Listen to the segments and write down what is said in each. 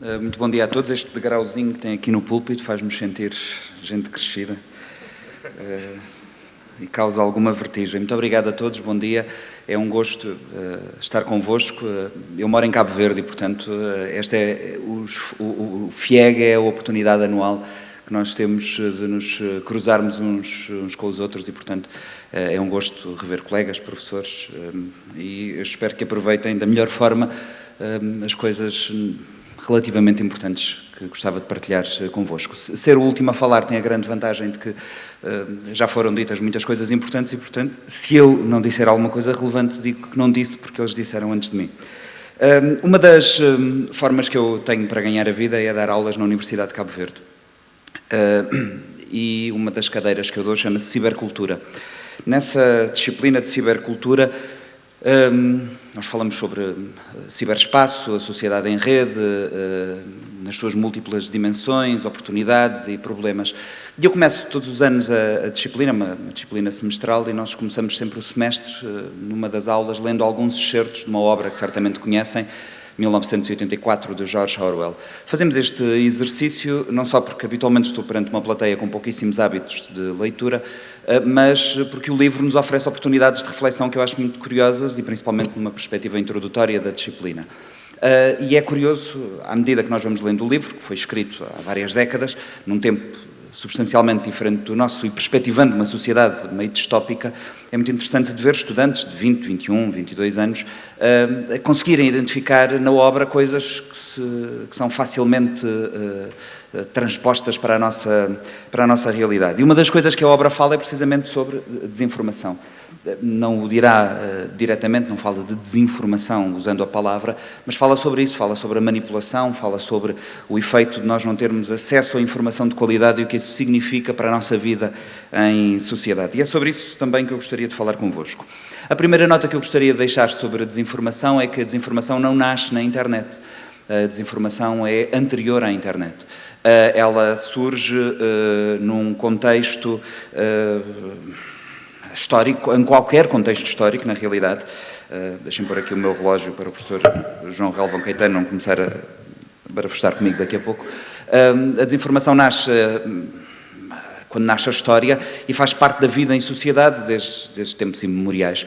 Muito bom dia a todos. Este degrauzinho que tem aqui no púlpito faz-nos sentir gente crescida e causa alguma vertigem. Muito obrigado a todos, bom dia. É um gosto estar convosco. Eu moro em Cabo Verde e, portanto, o FIEG é a oportunidade anual que nós temos de nos cruzarmos uns com os outros e, portanto, é um gosto rever colegas, professores, e eu espero que aproveitem da melhor forma as coisas relativamente importantes que gostava de partilhar convosco. Ser o último a falar tem a grande vantagem de que já foram ditas muitas coisas importantes e, portanto, se eu não disser alguma coisa relevante, digo que não disse porque eles disseram antes de mim. Uma das formas que eu tenho para ganhar a vida é dar aulas na Universidade de Cabo Verde. E uma das cadeiras que eu dou chama-se Cibercultura. Nessa disciplina de Cibercultura, nós falamos sobre ciberespaço, a sociedade em rede, nas suas múltiplas dimensões, oportunidades e problemas. E eu começo todos os anos a disciplina, uma disciplina semestral, e nós começamos sempre o semestre, numa das aulas, lendo alguns excertos de uma obra que certamente conhecem, 1984, de George Orwell. Fazemos este exercício não só porque habitualmente estou perante uma plateia com pouquíssimos hábitos de leitura, mas porque o livro nos oferece oportunidades de reflexão que eu acho muito curiosas e principalmente numa perspectiva introdutória da disciplina. E é curioso, à medida que nós vamos lendo o livro, que foi escrito há várias décadas, num tempo substancialmente diferente do nosso e perspectivando uma sociedade meio distópica, é muito interessante de ver estudantes de 20, 21, 22 anos conseguirem identificar na obra coisas que são facilmente transpostas para a nossa realidade. E uma das coisas que a obra fala é precisamente sobre desinformação. Não o dirá diretamente, não fala de desinformação usando a palavra, mas fala sobre isso, fala sobre a manipulação, fala sobre o efeito de nós não termos acesso à informação de qualidade e o que isso significa para a nossa vida em sociedade. E é sobre isso também que eu gostaria de falar convosco. A primeira nota que eu gostaria de deixar sobre a desinformação é que a desinformação não nasce na internet. A desinformação é anterior à internet. Ela surge num contexto histórico, em qualquer contexto histórico, na realidade. Deixem-me pôr aqui o meu relógio para o professor João Relvão Caetano não começar a barafustar comigo daqui a pouco. A desinformação nasce quando nasce a história e faz parte da vida em sociedade desde tempos imemoriais.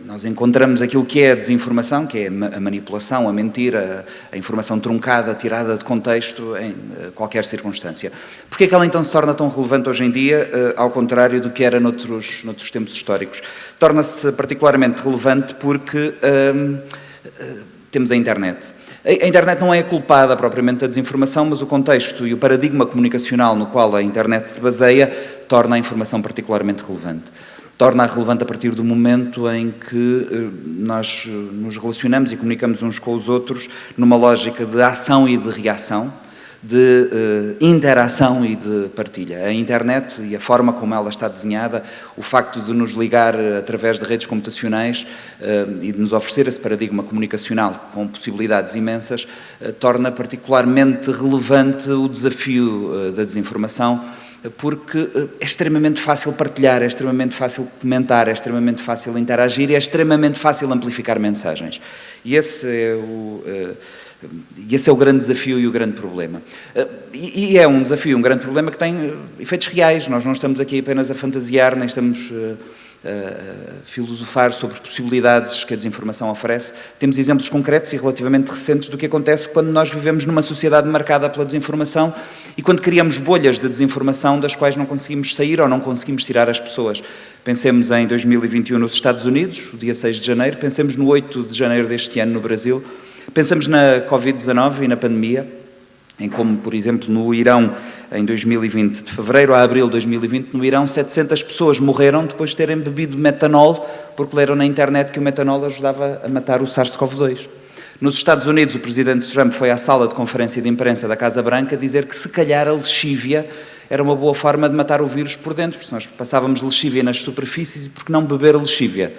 Nós encontramos aquilo que é a desinformação, que é a manipulação, a mentira, a informação truncada, tirada de contexto em qualquer circunstância. Porquê é que ela então se torna tão relevante hoje em dia, ao contrário do que era noutros tempos históricos? Torna-se particularmente relevante porque temos a internet. A internet não é culpada propriamente da desinformação, mas o contexto e o paradigma comunicacional no qual a internet se baseia torna a informação particularmente relevante. Torna-a relevante a partir do momento em que nós nos relacionamos e comunicamos uns com os outros numa lógica de ação e de reação, de interação e de partilha. A internet e a forma como ela está desenhada, o facto de nos ligar através de redes computacionais e de nos oferecer esse paradigma comunicacional com possibilidades imensas, torna particularmente relevante o desafio da desinformação, porque é extremamente fácil partilhar, é extremamente fácil comentar, é extremamente fácil interagir e é extremamente fácil amplificar mensagens. E esse é o grande desafio e o grande problema. E é um desafio, um grande problema que tem efeitos reais. Nós não estamos aqui apenas a fantasiar, nem estamos a filosofar sobre possibilidades que a desinformação oferece. Temos exemplos concretos e relativamente recentes do que acontece quando nós vivemos numa sociedade marcada pela desinformação e quando criamos bolhas de desinformação das quais não conseguimos sair ou não conseguimos tirar as pessoas. Pensemos em 2021 nos Estados Unidos, o dia 6 de janeiro, pensemos no 8 de janeiro deste ano no Brasil. Pensamos na Covid-19 e na pandemia, em como, por exemplo, no Irão, em 2020, de fevereiro a abril de 2020, no Irão, 700 pessoas morreram depois de terem bebido metanol, porque leram na internet que o metanol ajudava a matar o SARS-CoV-2. Nos Estados Unidos, o presidente Trump foi à sala de conferência de imprensa da Casa Branca dizer que, se calhar, a lexívia era uma boa forma de matar o vírus por dentro, porque nós passávamos lexívia nas superfícies e por que não beber lexívia?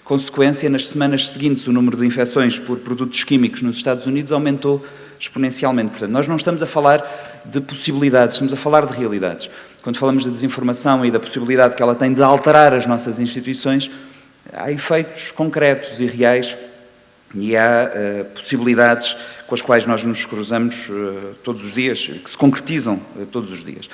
Consequência, nas semanas seguintes, o número de infecções por produtos químicos nos Estados Unidos aumentou exponencialmente. Portanto, nós não estamos a falar de possibilidades, estamos a falar de realidades. Quando falamos da desinformação e da possibilidade que ela tem de alterar as nossas instituições, há efeitos concretos e reais E há possibilidades com as quais nós nos cruzamos todos os dias, que se concretizam todos os dias.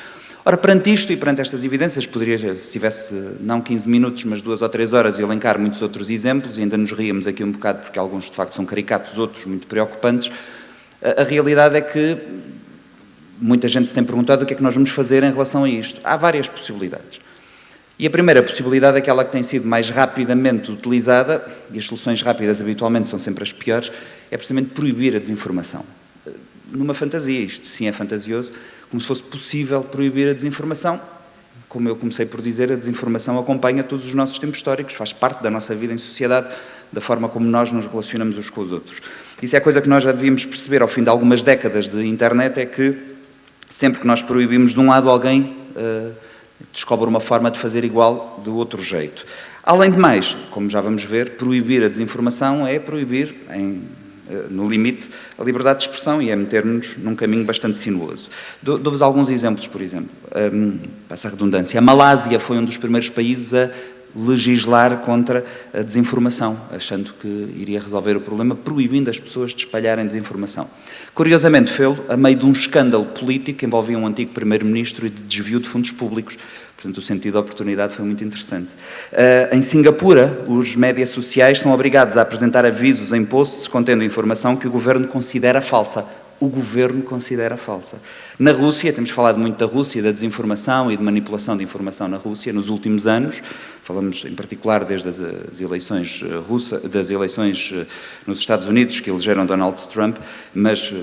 Ora, perante isto e perante estas evidências, poderia, se tivesse não 15 minutos, mas 2 ou 3 horas, elencar muitos outros exemplos, e ainda nos ríamos aqui um bocado, porque alguns de facto são caricatos, outros muito preocupantes. A realidade é que muita gente se tem perguntado o que é que nós vamos fazer em relação a isto. Há várias possibilidades. E a primeira possibilidade, aquela que tem sido mais rapidamente utilizada, e as soluções rápidas habitualmente são sempre as piores, é precisamente proibir a desinformação. Numa fantasia, isto sim é fantasioso, como se fosse possível proibir a desinformação. Como eu comecei por dizer, a desinformação acompanha todos os nossos tempos históricos, faz parte da nossa vida em sociedade, da forma como nós nos relacionamos uns com os outros. Isso é a coisa que nós já devíamos perceber ao fim de algumas décadas de internet, é que sempre que nós proibimos de um lado, alguém descobre uma forma de fazer igual do outro jeito. Além de mais, como já vamos ver, proibir a desinformação é proibir, no limite, a liberdade de expressão e é meter-nos num caminho bastante sinuoso. Dou-vos alguns exemplos, por exemplo. Passa a redundância. A Malásia foi um dos primeiros países a legislar contra a desinformação, achando que iria resolver o problema, proibindo as pessoas de espalharem desinformação. Curiosamente, fê-lo a meio de um escândalo político que envolvia um antigo primeiro-ministro e de desvio de fundos públicos. Portanto, o sentido da oportunidade foi muito interessante. Em Singapura, os médias sociais são obrigados a apresentar avisos em posts contendo informação que o governo considera falsa. O governo considera falsa. Na Rússia, temos falado muito da Rússia, da desinformação e de manipulação de informação na Rússia nos últimos anos. Falamos em particular desde as eleições das eleições nos Estados Unidos, que elegeram Donald Trump, mas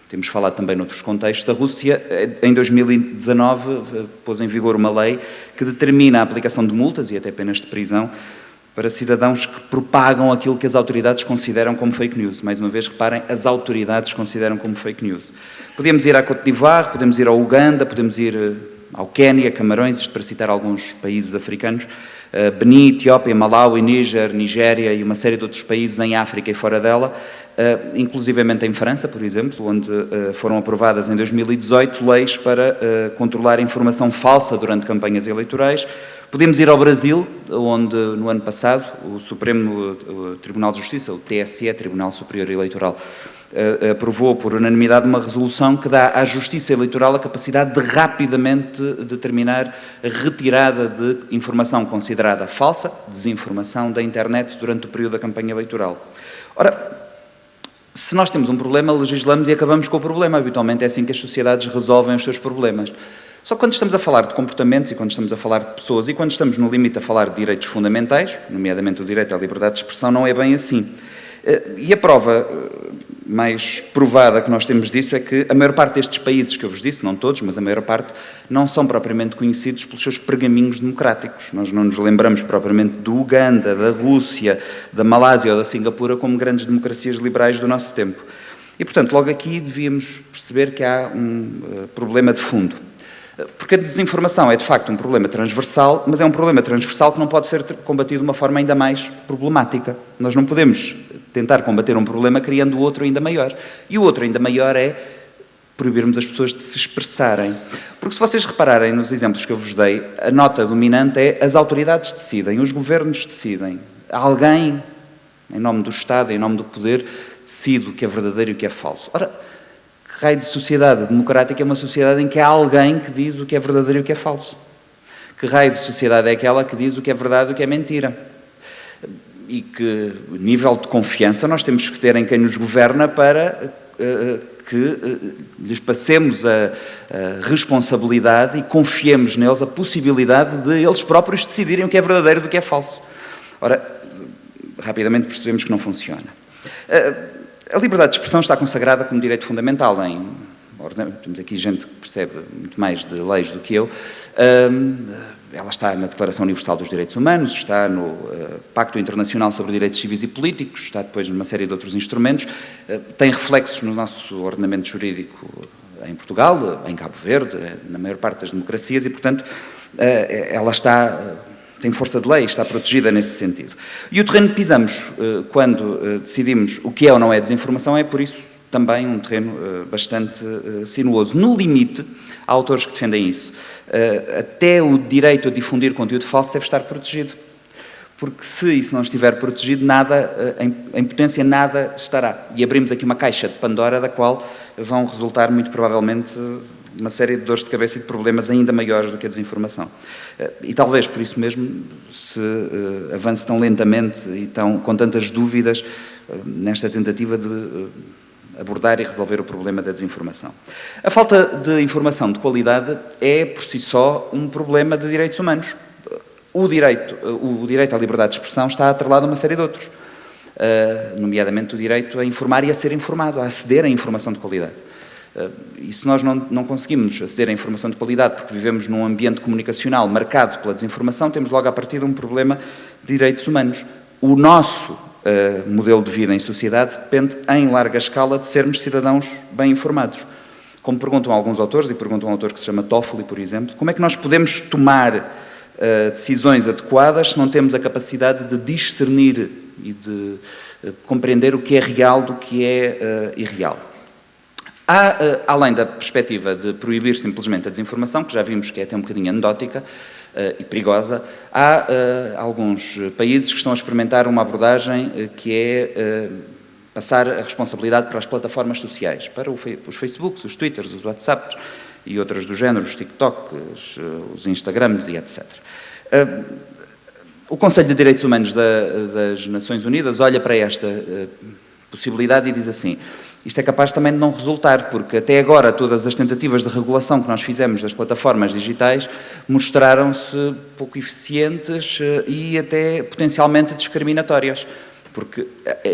temos falado também noutros contextos. A Rússia, em 2019, pôs em vigor uma lei que determina a aplicação de multas e até penas de prisão para cidadãos que propagam aquilo que as autoridades consideram como fake news. Mais uma vez, reparem, as autoridades consideram como fake news. Podemos ir à Côte d'Ivoire, podemos ir ao Uganda, podemos ir ao Quénia, Camarões, isto para citar alguns países africanos, Benin, Etiópia, Malawi, Níger, Nigéria e uma série de outros países em África e fora dela, inclusivamente em França, por exemplo, onde foram aprovadas em 2018 leis para controlar a informação falsa durante campanhas eleitorais. Podemos ir ao Brasil, onde no ano passado o Supremo Tribunal de Justiça, o TSE, Tribunal Superior Eleitoral, aprovou por unanimidade uma resolução que dá à Justiça Eleitoral a capacidade de rapidamente determinar a retirada de informação considerada falsa, desinformação da internet durante o período da campanha eleitoral. Ora, se nós temos um problema, legislamos e acabamos com o problema. Habitualmente é assim que as sociedades resolvem os seus problemas. Só que quando estamos a falar de comportamentos e quando estamos a falar de pessoas e quando estamos no limite a falar de direitos fundamentais, nomeadamente o direito à liberdade de expressão, não é bem assim. E a prova mais provada que nós temos disso é que a maior parte destes países que eu vos disse, não todos, mas a maior parte, não são propriamente conhecidos pelos seus pergaminhos democráticos. Nós não nos lembramos propriamente do Uganda, da Rússia, da Malásia ou da Singapura como grandes democracias liberais do nosso tempo. E, portanto, logo aqui devíamos perceber que há um problema de fundo. Porque a desinformação é, de facto, um problema transversal, mas é um problema transversal que não pode ser combatido de uma forma ainda mais problemática. Nós não podemos tentar combater um problema criando outro ainda maior. E o outro ainda maior é proibirmos as pessoas de se expressarem. Porque se vocês repararem nos exemplos que eu vos dei, a nota dominante é as autoridades decidem, os governos decidem. Alguém, em nome do Estado, em nome do poder, decide o que é verdadeiro e o que é falso. Ora, que raio de sociedade democrática é uma sociedade em que há alguém que diz o que é verdadeiro e o que é falso? Que raio de sociedade é aquela que diz o que é verdade e o que é mentira? E que nível de confiança nós temos que ter em quem nos governa para que lhes passemos a responsabilidade e confiemos neles a possibilidade de eles próprios decidirem o que é verdadeiro do que é falso. Ora, rapidamente percebemos que não funciona. A liberdade de expressão está consagrada como direito fundamental temos aqui gente que percebe muito mais de leis do que eu. Ela está na Declaração Universal dos Direitos Humanos, está no Pacto Internacional sobre Direitos Civis e Políticos, está depois numa série de outros instrumentos, tem reflexos no nosso ordenamento jurídico em Portugal, em Cabo Verde, na maior parte das democracias e, portanto, ela tem força de lei, está protegida nesse sentido. E o terreno que pisamos quando decidimos o que é ou não é desinformação é, por isso, também um terreno bastante sinuoso. No limite, há autores que defendem isso. Até o direito a difundir conteúdo falso deve estar protegido. porque se isso não estiver protegido, nada, em potência nada estará. E abrimos aqui uma caixa de Pandora da qual vão resultar muito provavelmente uma série de dores de cabeça e de problemas ainda maiores do que a desinformação. E talvez por isso mesmo se avance tão lentamente e com tantas dúvidas nesta tentativa de abordar e resolver o problema da desinformação. A falta de informação de qualidade é, por si só, um problema de direitos humanos. O direito à liberdade de expressão está atrelado a uma série de outros, nomeadamente o direito a informar e a ser informado, a aceder à informação de qualidade. E se nós não conseguimos aceder à informação de qualidade porque vivemos num ambiente comunicacional marcado pela desinformação, temos logo a partir de um problema de direitos humanos. O nosso modelo de vida em sociedade depende, em larga escala, de sermos cidadãos bem informados. Como perguntam alguns autores, e perguntam um autor que se chama Toffoli, por exemplo, como é que nós podemos tomar decisões adequadas se não temos a capacidade de discernir e de compreender o que é real do que é irreal? Há, além da perspectiva de proibir simplesmente a desinformação, que já vimos que é até um bocadinho anedótica e perigosa, há alguns países que estão a experimentar uma abordagem que é passar a responsabilidade para as plataformas sociais, para os Facebooks, os Twitters, os WhatsApps e outras do género, os TikToks, os Instagrams e etc. O Conselho de Direitos Humanos das Nações Unidas olha para esta possibilidade e diz assim: isto é capaz também de não resultar, porque até agora todas as tentativas de regulação que nós fizemos das plataformas digitais mostraram-se pouco eficientes e até potencialmente discriminatórias. Porque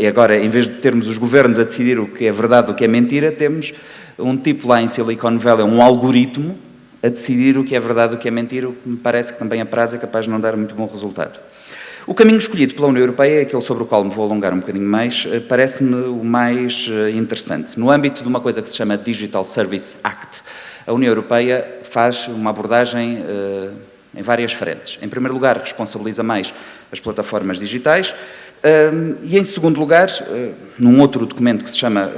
agora, em vez de termos os governos a decidir o que é verdade e o que é mentira, temos um tipo lá em Silicon Valley, um algoritmo, a decidir o que é verdade e o que é mentira, o que me parece que também a prazo é capaz de não dar muito bom resultado. O caminho escolhido pela União Europeia, é aquele sobre o qual me vou alongar um bocadinho mais, parece-me o mais interessante. No âmbito de uma coisa que se chama Digital Service Act, a União Europeia faz uma abordagem em várias frentes. Em primeiro lugar, responsabiliza mais as plataformas digitais e, em segundo lugar, num outro documento que se chama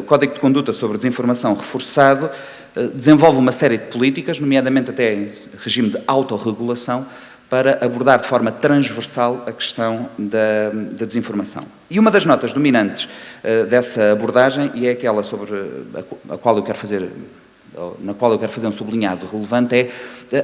Código de Conduta sobre Desinformação Reforçado, desenvolve uma série de políticas, nomeadamente até em regime de autorregulação, para abordar de forma transversal a questão da desinformação. E uma das notas dominantes dessa abordagem, e é aquela sobre na qual eu quero fazer um sublinhado relevante, é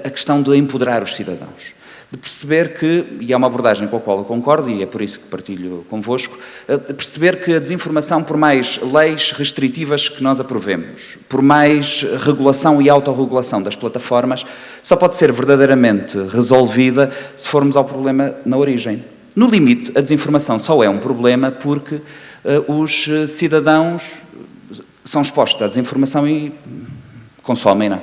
a questão de empoderar os cidadãos. De perceber que, e é uma abordagem com a qual eu concordo, e é por isso que partilho convosco, de perceber que a desinformação, por mais leis restritivas que nós aprovemos, por mais regulação e autorregulação das plataformas, só pode ser verdadeiramente resolvida se formos ao problema na origem. No limite, a desinformação só é um problema porque os cidadãos são expostos à desinformação e consomem-na.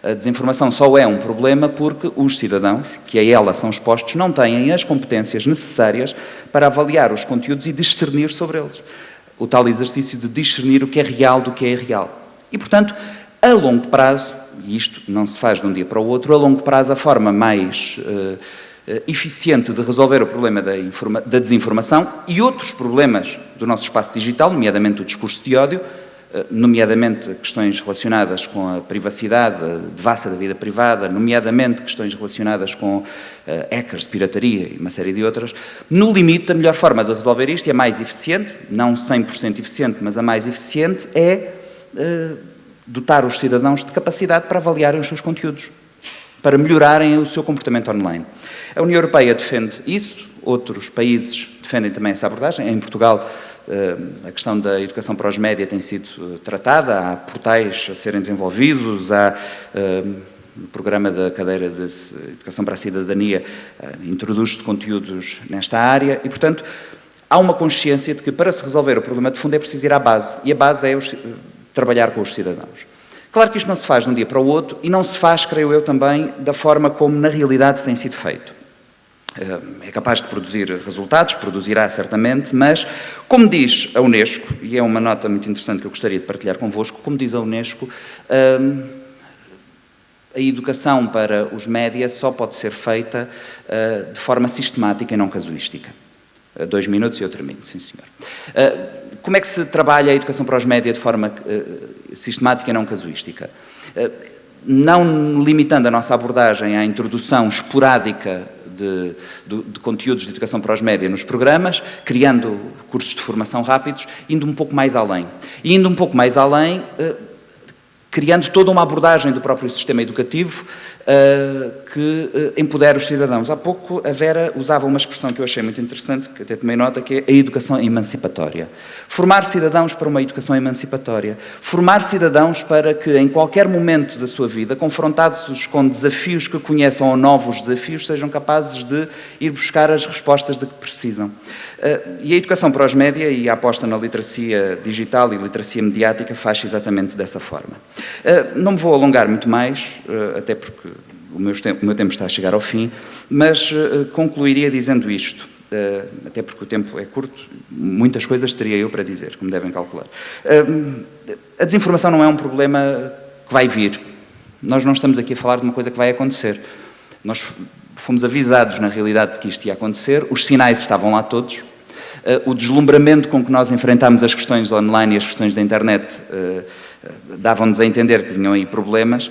A desinformação só é um problema porque os cidadãos, que a ela são expostos, não têm as competências necessárias para avaliar os conteúdos e discernir sobre eles. O tal exercício de discernir o que é real do que é irreal. E, portanto, a longo prazo, e isto não se faz de um dia para o outro, a longo prazo a forma mais eficiente de resolver o problema da desinformação e outros problemas do nosso espaço digital, nomeadamente o discurso de ódio, nomeadamente questões relacionadas com a privacidade, a devassa da vida privada, nomeadamente questões relacionadas com hackers, pirataria e uma série de outras. No limite, a melhor forma de resolver isto, e a mais eficiente, não 100% eficiente, mas a mais eficiente, é dotar os cidadãos de capacidade para avaliarem os seus conteúdos, para melhorarem o seu comportamento online. A União Europeia defende isso, outros países defendem também essa abordagem. Em Portugal, a questão da educação para os média tem sido tratada, há portais a serem desenvolvidos, há o programa da cadeira de Educação para a Cidadania introduz conteúdos nesta área e, portanto, há uma consciência de que para se resolver o problema de fundo é preciso ir à base, e a base é trabalhar com os cidadãos. Claro que isto não se faz de um dia para o outro e não se faz, creio eu também, da forma como na realidade tem sido feito. É capaz de produzir resultados, produzirá certamente, mas, como diz a Unesco, e é uma nota muito interessante que eu gostaria de partilhar convosco, como diz a Unesco, a educação para os média só pode ser feita de forma sistemática e não casuística. 2 minutos e eu termino, sim senhor. Como é que se trabalha a educação para os média de forma sistemática e não casuística? Não limitando a nossa abordagem à introdução esporádica de conteúdos de educação para os média nos programas, criando cursos de formação rápidos, indo um pouco mais além. E indo um pouco mais além, criando toda uma abordagem do próprio sistema educativo que empodera os cidadãos. Há pouco a Vera usava uma expressão que eu achei muito interessante, que até tomei nota, que é a educação emancipatória. Formar cidadãos para uma educação emancipatória. Formar cidadãos para que, em qualquer momento da sua vida, confrontados com desafios que conheçam ou novos desafios, sejam capazes de ir buscar as respostas de que precisam. E a educação para os média e a aposta na literacia digital e literacia mediática faz exatamente dessa forma. Não me vou alongar muito mais, até porque o meu tempo está a chegar ao fim, mas concluiria dizendo isto, até porque o tempo é curto, muitas coisas teria eu para dizer, como devem calcular. A desinformação não é um problema que vai vir. Nós não estamos aqui a falar de uma coisa que vai acontecer. Nós fomos avisados, na realidade, de que isto ia acontecer, os sinais estavam lá todos, o deslumbramento com que nós enfrentámos as questões online e as questões da internet davam-nos a entender que vinham aí problemas.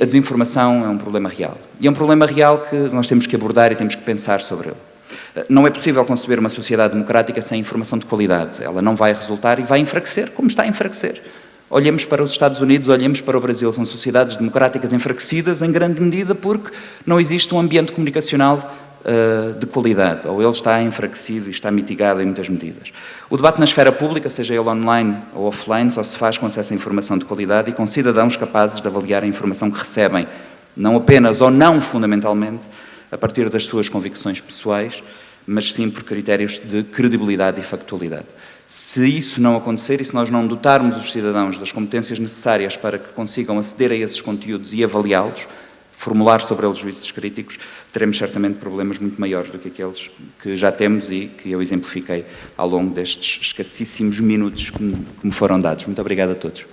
A desinformação é um problema real. E é um problema real que nós temos que abordar e temos que pensar sobre ele. Não é possível conceber uma sociedade democrática sem informação de qualidade. Ela não vai resultar e vai enfraquecer, como está a enfraquecer. Olhemos para os Estados Unidos, olhemos para o Brasil. São sociedades democráticas enfraquecidas em grande medida porque não existe um ambiente comunicacional de qualidade, ou ele está enfraquecido e está mitigado em muitas medidas. O debate na esfera pública, seja ele online ou offline, só se faz com acesso à informação de qualidade e com cidadãos capazes de avaliar a informação que recebem, não apenas ou não fundamentalmente a partir das suas convicções pessoais, mas sim por critérios de credibilidade e factualidade. Se isso não acontecer e se nós não dotarmos os cidadãos das competências necessárias para que consigam aceder a esses conteúdos e avaliá-los, formular sobre eles juízos críticos, teremos certamente problemas muito maiores do que aqueles que já temos e que eu exemplifiquei ao longo destes escassíssimos minutos que me foram dados. Muito obrigado a todos.